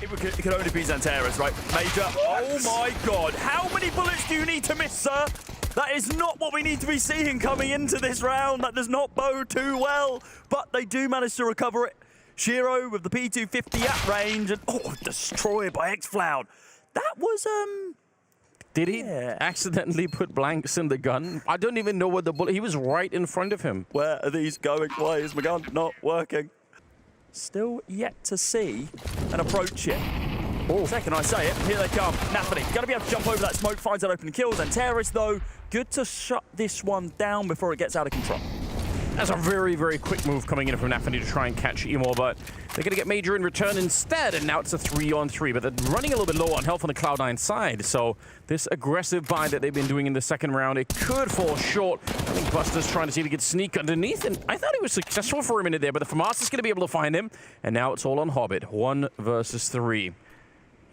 It could only be Xanteris, right? Major, oh my god. How many bullets do you need to miss, sir? That is not what we need to be seeing coming into this round. That does not bode too well. But they do manage to recover it. Shiro with the P250 at range. And, oh, destroyed by xCloud. That was, Did he accidentally put blanks in the gun? I don't even know where the bullet... He was right in front of him. Where are these going? Why is my gun not working? Still yet to see and approach it. Oh, second I say it, here they come. Nafany, gonna be able to jump over that smoke, finds that open and kills. And Xanteris, though, good to shut this one down before it gets out of control. That's a very, very quick move coming in from Nafany to try and catch Emo, but they're going to get Major in return instead, and now it's a 3-on-3, but they're running a little bit low on health on the Cloud9 side, so this aggressive buy that they've been doing in the second round, it could fall short. I think Buster's trying to see if he can sneak underneath, and I thought he was successful for a minute there, but the FAMAS is going to be able to find him, and now it's all on Hobbit, 1 versus 3.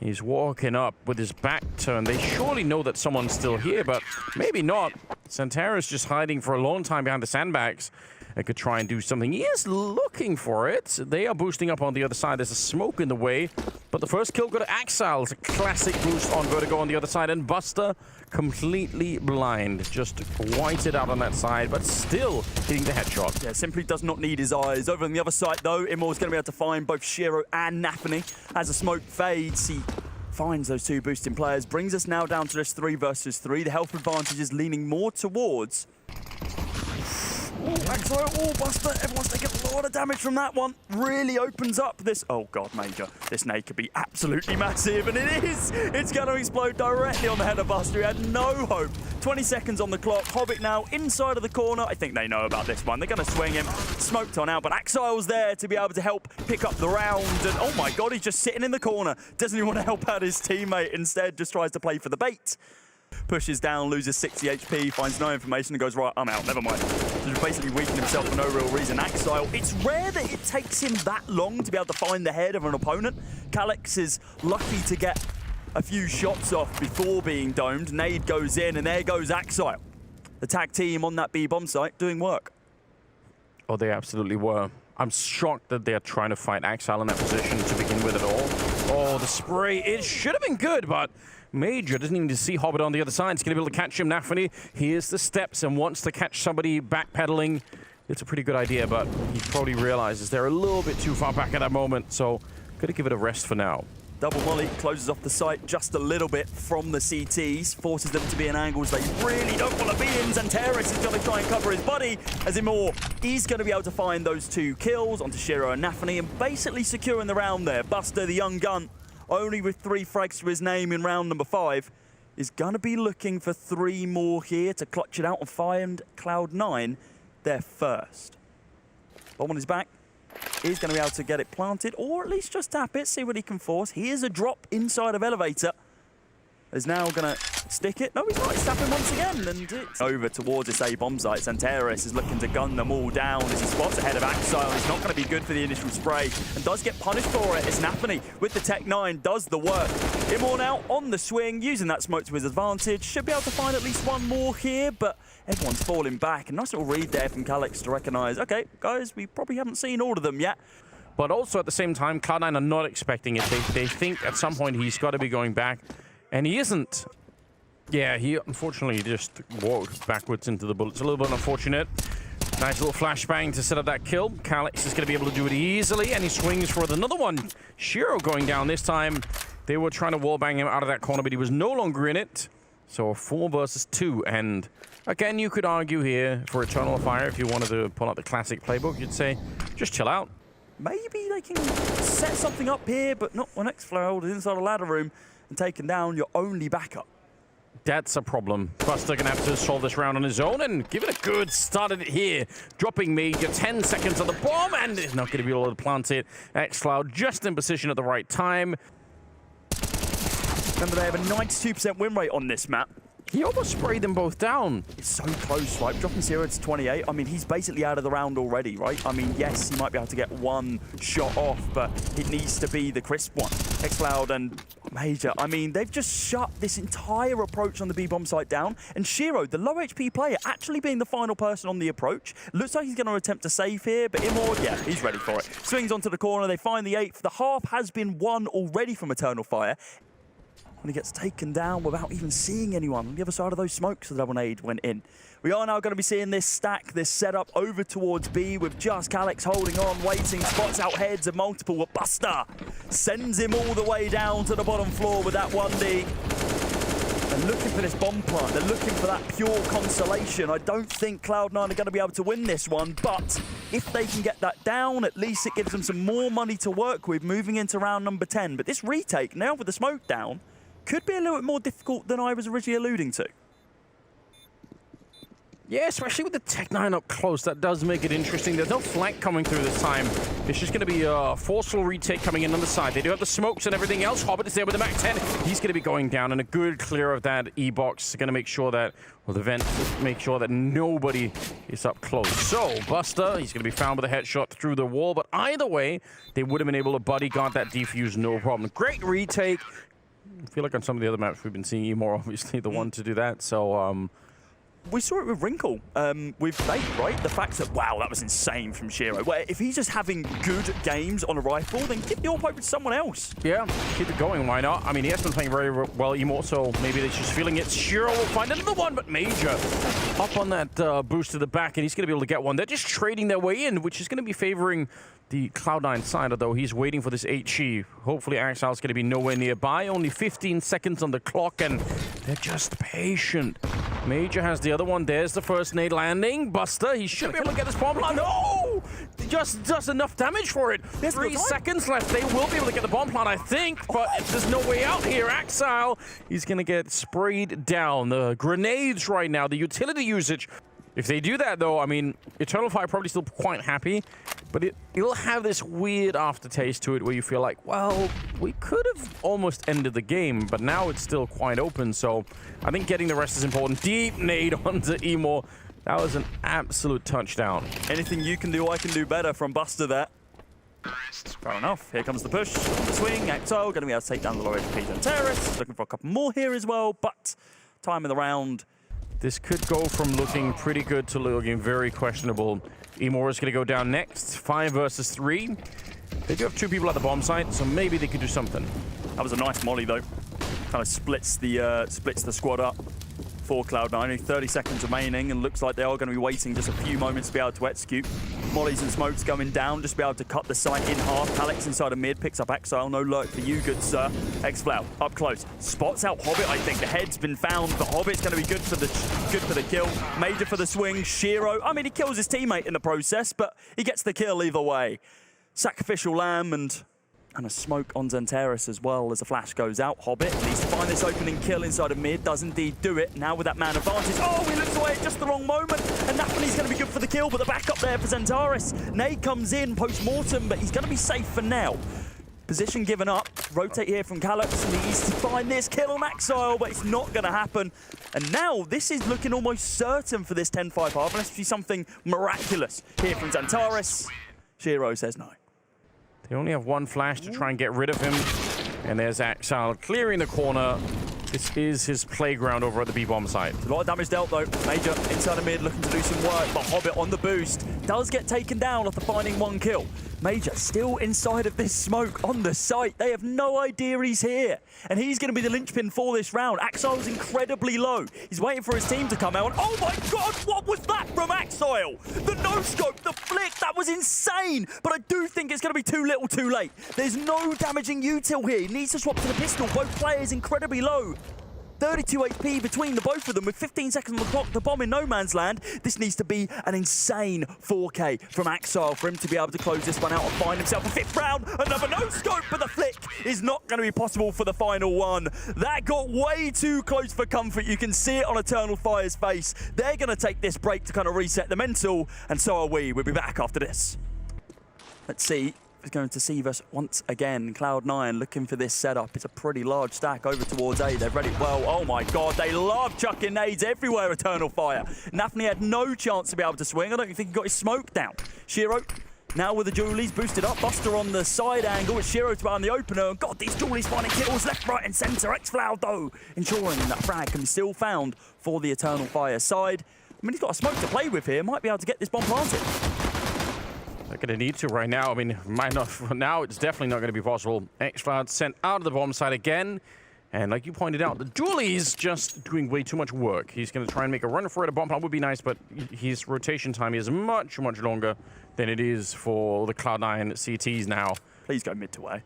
He's walking up with his back turned. They surely know that someone's still here, but maybe not. Xanteris just hiding for a long time behind the sandbags. They could try and do something. He is looking for it. They are boosting up on the other side. There's a smoke in the way, but the first kill go to Axile. It's a classic boost on Vertigo on the other side, and Buster completely blind. Just whited out on that side, but still hitting the headshot. Yeah, simply does not need his eyes. Over on the other side, though, Immor's going to be able to find both Shiro and Nafany. As the smoke fades, he finds those two boosting players. Brings us now down to this 3 versus 3. The health advantage is leaning more towards... Axile, Buster, everyone's taking a lot of damage from that one. Really opens up this... Oh, God, Major. This nade could be absolutely massive, and it is. It's going to explode directly on the head of Buster. He had no hope. 20 seconds on the clock. Hobbit now inside of the corner. I think they know about this one. They're going to swing him. Smoked on out, but Axile's there to be able to help pick up the round. And, oh, my God, he's just sitting in the corner. Doesn't even want to help out his teammate. Instead, just tries to play for the bait. Pushes down, loses 60 HP, finds no information and goes, right, I'm out, never mind. So he's basically weakening himself for no real reason. Axile, it's rare that it takes him that long to be able to find the head of an opponent. Calyx is lucky to get a few shots off before being domed. Nade goes in, and there goes Axile. The tag team on that B-bomb site doing work. Oh, they absolutely were. I'm shocked that they're trying to fight Axile in that position to begin with at all. Oh, the spray, it should have been good, but Major doesn't even see Hobbit on the other side. He's going to be able to catch him. Nafany, here's the steps and wants to catch somebody backpedaling. It's a pretty good idea, but he probably realizes they're a little bit too far back at that moment, so going to give it a rest for now. Double Molly closes off the site just a little bit from the CTs, forces them to be in angles they really don't want to be in. Xanteris is going to try and cover his buddy as Immor. He's going to be able to find those 2 kills onto Shiro and Nafany and basically securing the round there. Buster, the young gun, only with 3 frags to his name in round number 5, is going to be looking for 3 more here to clutch it out and find Cloud9 their first. Bomb on his back. He's going to be able to get it planted, or at least just tap it, see what he can force. Here's a drop inside of Elevator. Is now going to stick it. No, he's not. He's tapping once again. And it's over towards this A-bomb site. Xanteris is looking to gun them all down as he spots ahead of Axile. It's not going to be good for the initial spray and does get punished for it. It's Nafany with the Tech 9, does the work. Immor now on the swing, using that smoke to his advantage. Should be able to find at least 1 more here, but everyone's falling back. A nice little read there from Calyx to recognize, okay, guys, we probably haven't seen all of them yet. But also at the same time, Cloud9 are not expecting it. They think at some point he's got to be going back. And he isn't. Yeah, he unfortunately just walked backwards into the bullets. A little bit unfortunate. Nice little flashbang to set up that kill. Calyx is going to be able to do it easily, and he swings for another one. Shiro going down this time. They were trying to wallbang him out of that corner, but he was no longer in it. So a 4 versus 2. And again, you could argue here for Eternal Fire, if you wanted to pull out the classic playbook, you'd say, just chill out. Maybe they can set something up here, but not when xCloud is inside a ladder room and taking down your only backup. That's a problem. Buster gonna have to solve this round on his own and give it a good start at it here. Dropping Major 10 seconds on the bomb, and it's not gonna be able to plant it. xCloud just in position at the right time. Remember, they have a 92% win rate on this map. He almost sprayed them both down. It's so close, right? Dropping 0 to 28. I mean, he's basically out of the round already, right? I mean, yes, he might be able to get one shot off, but it needs to be the crisp one. xCloud and Major, I mean, they've just shut this entire approach on the B-bomb site down. And Shiro, the low HP player, actually being the final person on the approach. Looks like he's going to attempt to save here, but Immord, yeah, he's ready for it. Swings onto the corner. They find the 8th. The half has been won already from Eternal Fire. And he gets taken down without even seeing anyone on the other side of those smokes. The double nade went in. We are now going to be seeing this stack, this setup over towards B with just Calyx holding on, waiting, spots out heads and multiple. With Buster sends him all the way down to the bottom floor with that 1D. They're looking for this bomb plant. They're looking for that pure consolation. I don't think Cloud9 are going to be able to win this one, but if they can get that down, at least it gives them some more money to work with moving into round number 10. But this retake, now with the smoke down, could be a little bit more difficult than I was originally alluding to. Yeah, especially with the Tech9 up close, that does make it interesting. There's no flank coming through this time. It's just going to be a forceful retake coming in on the side. They do have the smokes and everything else. Hobbit is there with the Mac 10. He's going to be going down, and a good clear of that E-box. Going to make sure that, well, the vent, make sure that nobody is up close. So, Buster, he's going to be found with a headshot through the wall, but either way, they would have been able to bodyguard that defuse, no problem. Great retake. I feel like on some of the other maps we've been seeing Emor, obviously, the one to do that, so... We saw it with Wrinkle, with Fate, right? The fact that, wow, that was insane from Shiro. Where if he's just having good games on a rifle, then give the AWP over to someone else. Yeah, keep it going, why not? I mean, he has been playing very well, Emor, so maybe they're just feeling it. Shiro will find another one, but Major up on that boost to the back, and he's going to be able to get one. They're just trading their way in, which is going to be favoring the Cloud9 side, although he's waiting for this HE. Hopefully, Axile's going to be nowhere nearby. Only 15 seconds on the clock, and they're just patient. Major has the other one. There's the first nade landing. Buster, he should be able to get this bomb plant. No! Just does enough damage for it. There's 3 seconds left. They will be able to get the bomb plant, I think, but there's no way out here. Axile, he's going to get sprayed down. The grenades right now, the utility usage. If they do that, though, I mean, Eternal Fire probably still quite happy, but it'll have this weird aftertaste to it where you feel like, well, we could have almost ended the game, but now it's still quite open, so I think getting the rest is important. Deep nade onto Emor. That was an absolute touchdown. Anything you can do, I can do better from Buster there. Fair enough. Here comes the push on the swing. Exile going to be able to take down the low HP on Terrace. Looking for a couple more here as well, but time in the round. This could go from looking pretty good to looking very questionable. Emor is going to go down next. 5 versus 3. They do have 2 people at the bomb site, so maybe they could do something. That was a nice molly, though. Kind of splits the squad up for Cloud9. Only 30 seconds remaining, and looks like they are going to be waiting just a few moments to be able to execute. Mollies and smokes going down, just be able to cut the site in half. Calyx inside of mid, picks up Exile. No lurk for you, good sir. xCloud up close, spots out Hobbit. I think the head's been found, but Hobbit's going to be good for the kill. Major for the swing. Shiro, I mean, he kills his teammate in the process, but he gets the kill either way. Sacrificial lamb and a smoke on Xanteris as well as a flash goes out. Hobbit needs to find this opening kill inside of mid. Does indeed do it. Now with that man advantage. Oh, he looks away at just the wrong moment. And Nathaniel's going to be good for the kill, but the backup there for Xanteris. Nade comes in post-mortem, but he's going to be safe for now. Position given up. Rotate here from Calyx. Needs to find this kill on Axile, but it's not going to happen. And now this is looking almost certain for this 10-5 half, unless we see something miraculous here from Xanteris. Shiro says no. They only have 1 flash to try and get rid of him. And there's Axile clearing the corner. This is his playground over at the B-bomb site. A lot of damage dealt, though. Major inside of mid looking to do some work, but Hobbit on the boost does get taken down after finding 1 kill. Major still inside of this smoke on the site. They have no idea he's here. And he's going to be the linchpin for this round. Axile's incredibly low. He's waiting for his team to come out. And oh my God, what was that from Axile? The no-scope, the flick, that was insane. But I do think it's going to be too little too late. There's no damaging util here. He needs to swap to the pistol. Both players incredibly low. 32 HP between the both of them with 15 seconds on the clock, the bomb in no man's land. This needs to be an insane 4K from Axile for him to be able to close this one out and find himself a 5th round. Another no-scope, but the flick is not going to be possible for the final one. That got way too close for comfort. You can see it on Eternal Fire's face. They're going to take this break to kind of reset the mental, and so are we. We'll be back after this. Let's see. is going to deceive us once again. Cloud9 looking for this setup. It's a pretty large stack over towards A. They've read it well. Oh my god, they love chucking nades everywhere, Eternal Fire. Nafany had no chance to be able to swing. I don't think he got his smoke down. Shiro now with the dualies boosted up. Buster on the side angle. It's Shiro to behind the opener. And god, these dualies finding kills left, right, and centre. xCloud though, ensuring that frag can be still found for the Eternal Fire side. I mean, he's got a smoke to play with here. Might be able to get this bomb planted. They're going to need to right now. I mean, might not for now. It's definitely not going to be possible. xCloud sent out of the bomb side again. And like you pointed out, the dualie's just doing way too much work. He's going to try and make a run for it. A bomb plant would be nice, but his rotation time is much, much longer than it is for the Cloud9 CTs now. Please go mid to way.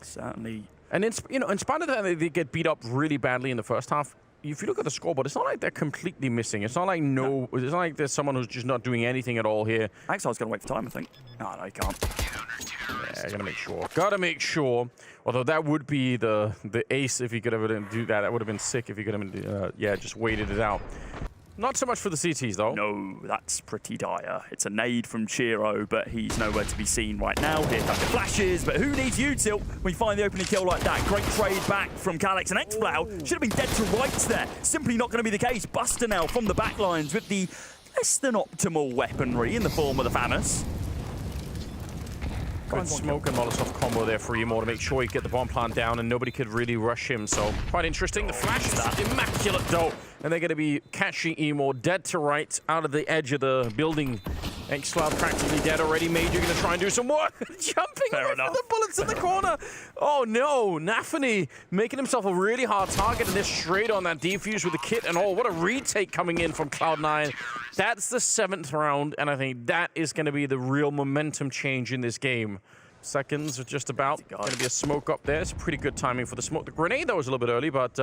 Certainly. And in spite of that, they get beat up really badly in the first half. If you look at the scoreboard, it's not like they're completely missing. It's not like it's not like there's someone who's just not doing anything at all here. xCloud's going to wait for time, I think. No, he can't. Yeah, gotta make sure. Gotta make sure. Although that would be the ace if he could ever do that. That would have been sick if he could have just waited it out. Not so much for the CTs, though. No, that's pretty dire. It's a nade from Shiro, but he's nowhere to be seen right now. Here come the flashes, but who needs util when you find the opening kill like that? Great trade back from Calyx, and xCloud should have been dead to rights there. Simply not going to be the case. Buster now from the backlines with the less than optimal weaponry in the form of the Famous. Good smoke and Molotov combo there for Emo to make sure he get the bomb plant down and nobody could really rush him. So quite interesting. The flash is immaculate though. And they're going to be catching Emo dead to right out of the edge of the building. xCloud practically dead already. Major going to try and do some more. Jumping away from the bullets in the corner. Oh no, Nafany making himself a really hard target and this straight on that defuse with the kit and all. What a retake coming in from Cloud9. That's the 7th round and I think that is going to be the real momentum change in this game. Seconds are just about. Going to be a smoke up there. It's pretty good timing for the smoke. The grenade though was a little bit early, but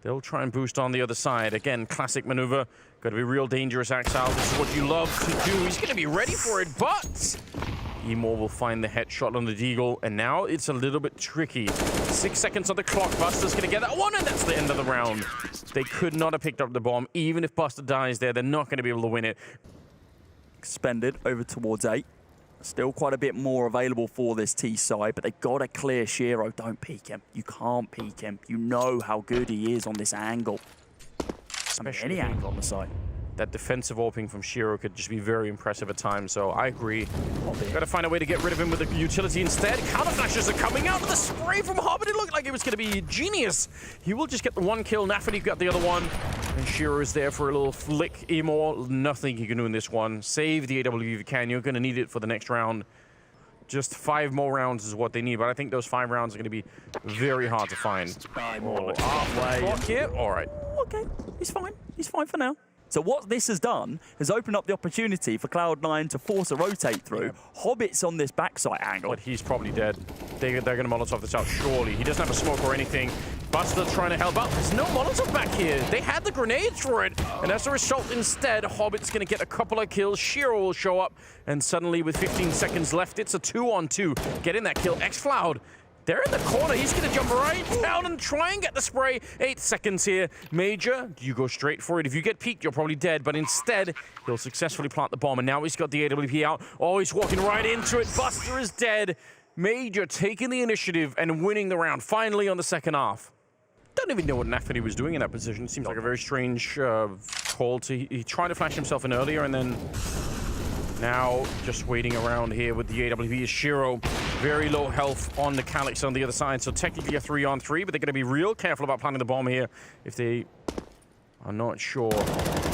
they'll try and boost on the other side. Again, classic maneuver. Got to be real dangerous, Axel. This is what you love to do. He's going to be ready for it, but Emo will find the headshot on the Deagle, and now it's a little bit tricky. 6 seconds on the clock. Buster's going to get that one, and that's the end of the round. They could not have picked up the bomb. Even if Buster dies there, they're not going to be able to win it. Expended over towards 8. Still quite a bit more available for this T side, but they've got to clear Shiro. Don't peek him. You can't peek him. You know how good he is on this angle. Especially any angle on the side. That defensive opening from Shiro could just be very impressive at times, so I agree. Got to find a way to get rid of him with a utility instead. Counter flashes are coming out. The spray from Hobbit, it looked like it was going to be genius. He will just get the one kill. Nafany got the other one. And Shiro is there for a little flick. Emo, nothing you can do in this one. Save the AW if you can. You're going to need it for the next round. Just 5 more rounds is what they need, but I think those 5 rounds are going to be very hard to find. Halfway. Here. All right. Okay, he's fine. He's fine for now. So what this has done is opened up the opportunity for Cloud9 to force a rotate through. Yeah. Hobbit's on this backside angle. But he's probably dead. They're going to Molotov this out, surely. He doesn't have a smoke or anything. Buster trying to help out. There's no Molotov back here. They had the grenades for it. And as a result, instead, Hobbit's going to get a couple of kills. Shiro will show up. And suddenly, with 15 seconds left, it's a 2-on-2. Getting that kill. xCloud. They're in the corner. He's going to jump right down and try and get the spray. 8 seconds here. Major, you go straight for it. If you get peeked, you're probably dead. But instead, he'll successfully plant the bomb. And now he's got the AWP out. Oh, he's walking right into it. Buster is dead. Major taking the initiative and winning the round. Finally on the second half. Don't even know what Nafany was doing in that position. Seems like a very strange call. He tried to flash himself in earlier and then... Now, just waiting around here with the AWP is Shiro. Very low health on the Calyx on the other side. So technically a 3-on-3, but they're going to be real careful about planting the bomb here if they are not sure.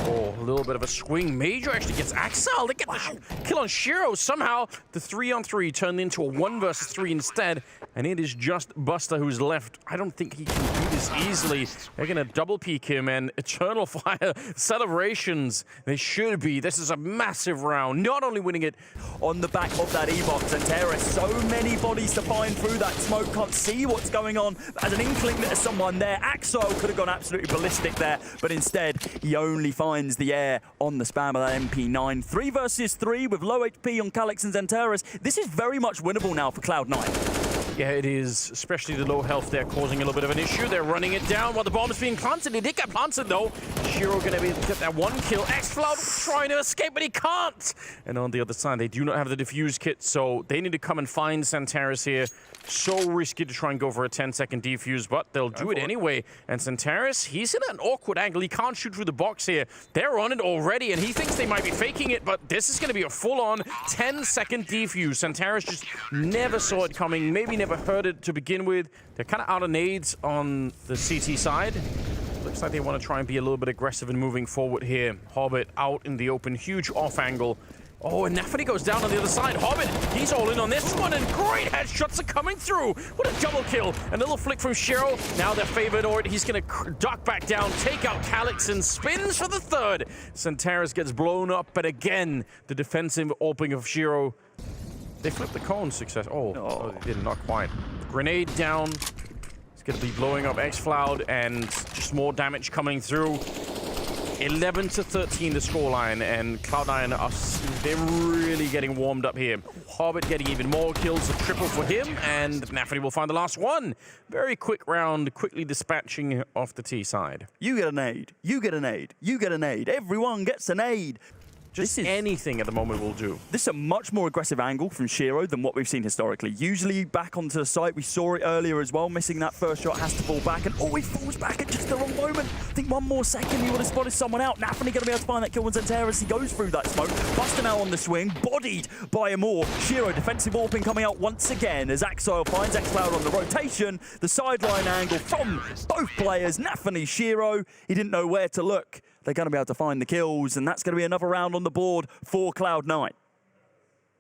Oh, a little bit of a swing. Major actually gets Axel. They get the kill on Shiro. Somehow, the 3-on-3 turned into a 1 versus 3 instead. And it is just Buster who's left. I don't think he can do this easily. They're going to double peek him and Eternal Fire celebrations. They should be. This is a massive round. Not only winning it on the back of that E-box and Terrace. So many bodies to find through that smoke. Can't see what's going on. As an inkling that there's someone there. Axel could have gone absolutely ballistic there. But instead, he only finds the air on the spam of that MP9. 3 versus 3 with low HP on Calyx and Xanteris. This is very much winnable now for Cloud9. Yeah, it is. Especially the low health there causing a little bit of an issue. They're running it down while the bomb is being planted. He did get planted, though. Shiro going to be able to get that one kill. xCloud trying to escape, but he can't. And on the other side, they do not have the defuse kit, so they need to come and find Santaris here. So risky to try and go for a 10-second defuse, but they'll do it anyway. And Santaris, he's in an awkward angle. He can't shoot through the box here. They're on it already, and he thinks they might be faking it, but this is going to be a full-on 10-second defuse. Santaris just never saw it coming, maybe never heard it to begin with. They're kind of out of nades on the CT side. Looks like they want to try and be a little bit aggressive and moving forward here. Hobbit out in the open, huge off angle. Oh, and Nafany goes down on the other side. Hobbit, he's all in on this one, and great headshots are coming through. What a double kill. A little flick from Shiro. Now they're favored, or he's going to duck back down, take out Calyx, and spins for the third. Santaris gets blown up, but again, the defensive opening of Shiro. They flipped the cone success. Oh, no, they did not quite. Grenade down. It's going to be blowing up xCloud, and just more damage coming through. 11-13 the scoreline, and Cloud9 they're really getting warmed up here. Hobbit getting even more kills, a triple for him, and Nafany will find the last one. Very quick round, quickly dispatching off the T side. You get a nade, you get a nade, you get a nade. Everyone gets a nade. Just anything at the moment will do. This is a much more aggressive angle from Shiro than what we've seen historically. Usually back onto the site, we saw it earlier as well, missing that first shot, has to fall back, and he falls back at just the wrong moment. I think one more second, he would have spotted someone out. Nafany going to be able to find that kill when Santaris, he goes through that smoke. Buster now on the swing, bodied by Amor. Shiro, defensive AWPing coming out once again as Axile finds xCloud on the rotation. The sideline angle from both players, Nafany, Shiro. He didn't know where to look. They're going to be able to find the kills, and that's going to be another round on the board for Cloud9.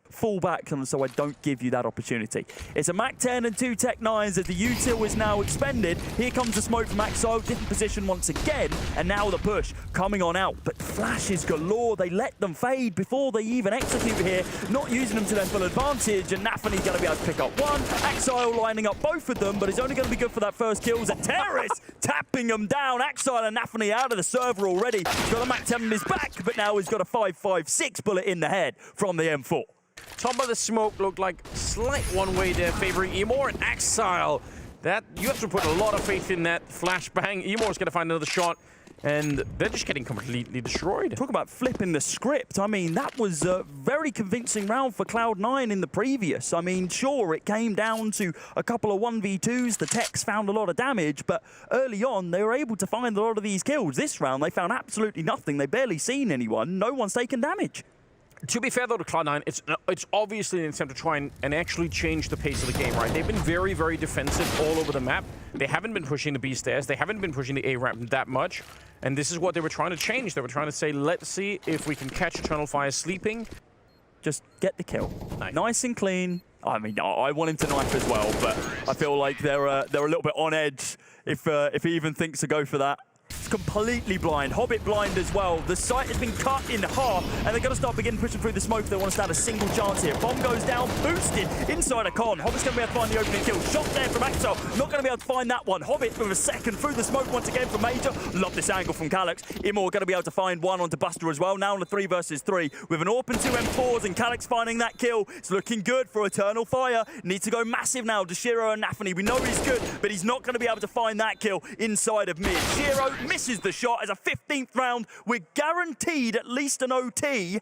Fall back, so I don't give you that opportunity. It's a MAC-10 and 2 Tech-9s as the util is now expended. Here comes the smoke from Axile, different position once again, and now the push coming on out. But flashes galore, they let them fade before they even execute here, not using them to their full advantage, and Nafany's going to be able to pick up one. Axile lining up both of them, but it's only going to be good for that first kill. Santaris tapping them down. Axile and Nafany out of the server already. He's got a MAC-10 in his back, but now he's got a 5.56 bullet in the head from the M4. Top of the smoke looked like slight one-way there, favoring Emor and Axile. That you have to put a lot of faith in that flashbang. Emor's going to find another shot, and they're just getting completely destroyed. Talk about flipping the script. I mean, that was a very convincing round for Cloud9 in the previous. I mean, sure, it came down to a couple of 1v2s. The Techs found a lot of damage, but early on, they were able to find a lot of these kills. This round, they found absolutely nothing. They barely seen anyone. No one's taken damage. To be fair, though, to Cloud9, it's obviously an attempt to try and actually change the pace of the game, right? They've been very, very defensive all over the map. They haven't been pushing the B stairs. They haven't been pushing the A ramp that much. And this is what they were trying to change. They were trying to say, let's see if we can catch Eternal Fire sleeping. Just get the kill. Nice and clean. I mean, I want him to knife as well, but I feel like they're a little bit on edge if he even thinks to go for that. It's completely blind. Hobbit blind as well. The site has been cut in half, and they're going to start pushing through the smoke if they want to stand a single chance here. Bomb goes down, boosted inside a con. Hobbit's going to be able to find the opening kill. Shot there from Axel. Not going to be able to find that one. Hobbit with a second through the smoke once again from Major. Love this angle from Calyx. Imor going to be able to find one onto Buster as well. Now on a 3 versus 3 with an AWP and 2 M4s, and Calyx finding that kill. It's looking good for Eternal Fire. Needs to go massive now to Shiro and Nafany. We know he's good, but he's not going to be able to find that kill inside of mid. Shiro misses the shot as a 15th round. We're guaranteed at least an OT.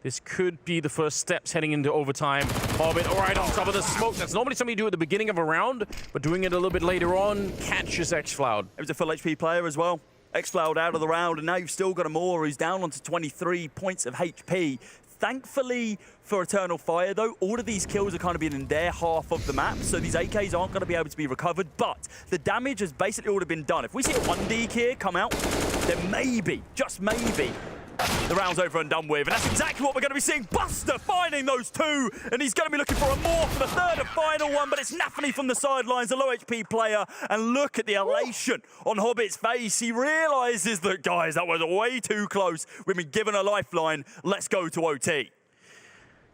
This could be the first steps heading into overtime. Hobbit right on top of the smoke. That's normally something you do at the beginning of a round, but doing it a little bit later on catches xCloud. It was a full HP player as well. xCloud out of the round, and now you've still got Amor who's down onto 23 points of HP. Thankfully for Eternal Fire, though, all of these kills are kind of been in their half of the map, so these AKs aren't going to be able to be recovered, but the damage has basically already been done. If we see a 1D here come out, then maybe, just maybe, the round's over and done with, and that's exactly what we're going to be seeing. Buster finding those two, and he's going to be looking for a more for the third and final one, but it's Nafany from the sidelines, a low HP player, and look at the elation on Hobbit's face. He realizes that, guys, that was way too close. We've been given a lifeline. Let's go to OT.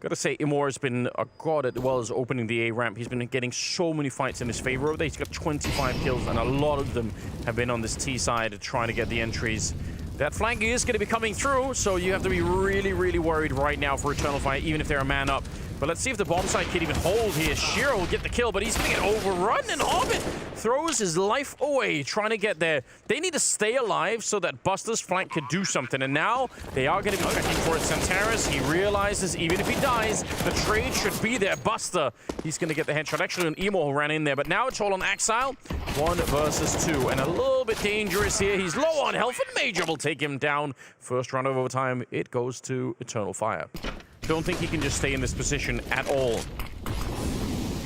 Gotta say, Imor has been a god as well as opening the A ramp. He's been getting so many fights in his favor over there. He's got 25 kills, and a lot of them have been on this T side trying to get the entries. That flank is going to be coming through, so you have to be really, really worried right now for Eternal Fire, even if they're a man up. But let's see if the bomb site can even hold here. Shiro will get the kill, but he's going to get overrun, and Hobbit throws his life away trying to get there. They need to stay alive so that Buster's flank could do something, and now they are going to be checking for it. Santaris, he realizes even if he dies, the trade should be there. Buster, he's going to get the headshot. Actually, an Emo who ran in there, but now it's all on Axile. 1 versus 2, and a little bit dangerous here. He's low on health, and Major will take him down. First round of overtime, it goes to Eternal Fire. Don't think he can just stay in this position at all.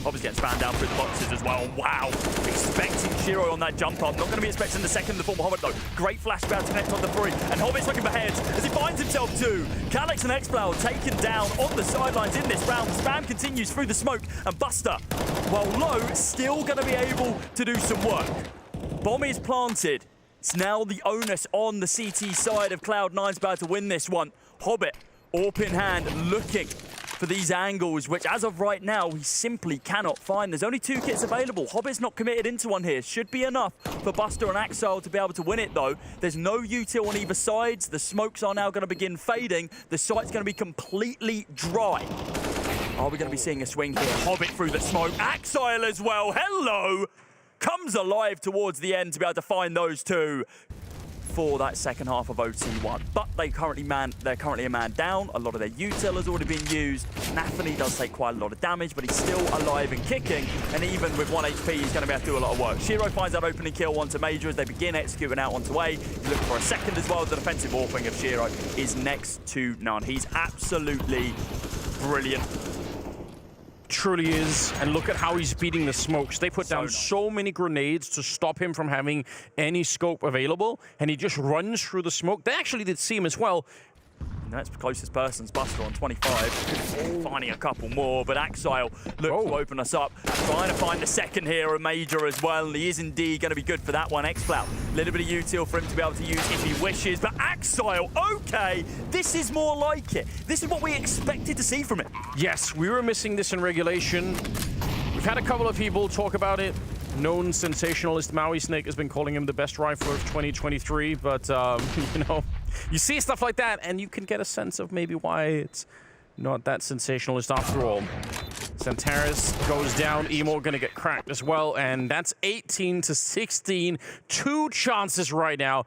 Hobbit's getting spanned down through the boxes as well. Wow. Expecting Shiro on that jump up. Not going to be expecting the second in the form of Hobbit, though. Great flashback to connect on the 3. And Hobbit's looking for heads as he finds himself 2. Calyx and Xploud taken down on the sidelines in this round. The spam continues through the smoke. And Buster, while low, still going to be able to do some work. Bomb is planted. It's now the onus on the CT side of Cloud9's about to win this one. Hobbit, AWP in hand, looking for these angles, which as of right now, he simply cannot find. There's only 2 kits available. Hobbit's not committed into one here. Should be enough for Buster and Axile to be able to win it, though. There's no util on either side. The smokes are now going to begin fading. The site's going to be completely dry. Are we going to be seeing a swing here? Hobbit through the smoke. Axile as well. Hello! Comes alive towards the end to be able to find those 2 for that second half of OT1. But they're currently a man down. A lot of their util has already been used. Nathany does take quite a lot of damage, but he's still alive and kicking. And even with 1 HP, he's going to be able to do a lot of work. Shiro finds that opening kill onto Major as they begin executing out onto A. He's looking for a second as well. The defensive AWPing of Shiro is next to none. He's absolutely brilliant. Truly is, and look at how he's beating the smokes. They put down so many grenades to stop him from having any scope available, and he just runs through the smoke. They actually did see him as well. And that's the closest person's Buster on 25. Finding a couple more, but Axile looks to open us up. Trying to find the second here, a Major as well. And he is indeed going to be good for that one. Xploud, a little bit of util for him to be able to use if he wishes. But Axile, okay, this is more like it. This is what we expected to see from it. Yes, we were missing this in regulation. We've had a couple of people talk about it. Known sensationalist Maui Snake has been calling him the best rifler of 2023, but you know, you see stuff like that and you can get a sense of maybe why it's not that sensationalist after all. Santaris goes down, Emo gonna get cracked as well, and that's 18 to 16. 2 chances right now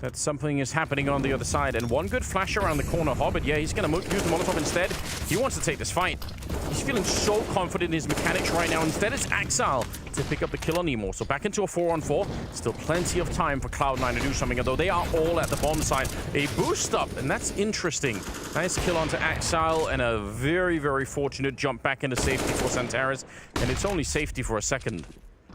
that something is happening on the other side, and 1 good flash around the corner. Hobbit, yeah, he's gonna use the Molotov instead. He wants to take this fight. He's feeling so confident in his mechanics right now. Instead, it's Axile to pick up the kill on Emo. So back into a 4-on-4. Still plenty of time for Cloud9 to do something, although they are all at the bomb site. A boost up, and that's interesting. Nice kill onto Axile, and a very, very fortunate jump back into safety for Santaris. And it's only safety for a second.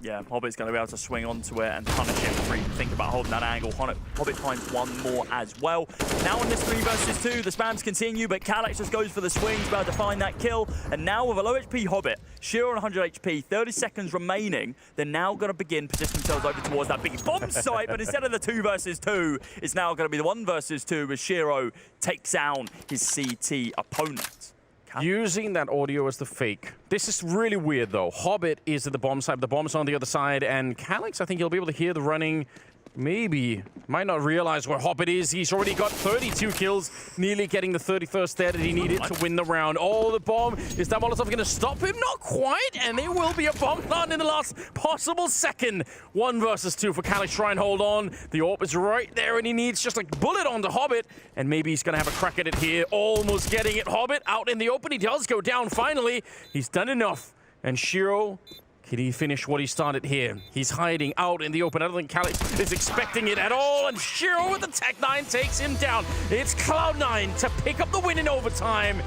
Yeah, Hobbit's going to be able to swing onto it and punish him for even thinking about holding that angle. Hobbit finds 1 more as well. Now in this 3 versus 2, the spams continue, but Calyx just goes for the swing to be able to find that kill. And now with a low HP Hobbit, Shiro on 100 HP, 30 seconds remaining, they're now going to begin positioning themselves over towards that big bomb site, but instead of the 2 versus 2, it's now going to be the 1 versus 2 as Shiro takes down his CT opponent. Using that audio as the fake. This is really weird, though. Hobbit is at the bomb side. The bomb's on the other side. And Calyx, I think he'll be able to hear the running. Maybe. Might not realize where Hobbit is. He's already got 32 kills. Nearly getting the 31st there that he needed to win the round. Oh, the bomb. Is that Molotov going to stop him? Not quite. And there will be a bomb plant in the last possible second. 1 versus 2 for Calyx. Try and hold on. The AWP is right there, and he needs just a bullet on the Hobbit. And maybe he's going to have a crack at it here. Almost getting it. Hobbit out in the open. He does go down finally. He's done enough. And Shiro, can he finish what he started here? He's hiding out in the open. I don't think Calyx is expecting it at all. And Shiro with the Tech 9 takes him down. It's Cloud9 to pick up the win in overtime.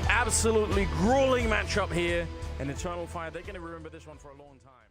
Absolutely grueling matchup here. And Eternal Fire, they're going to remember this one for a long time.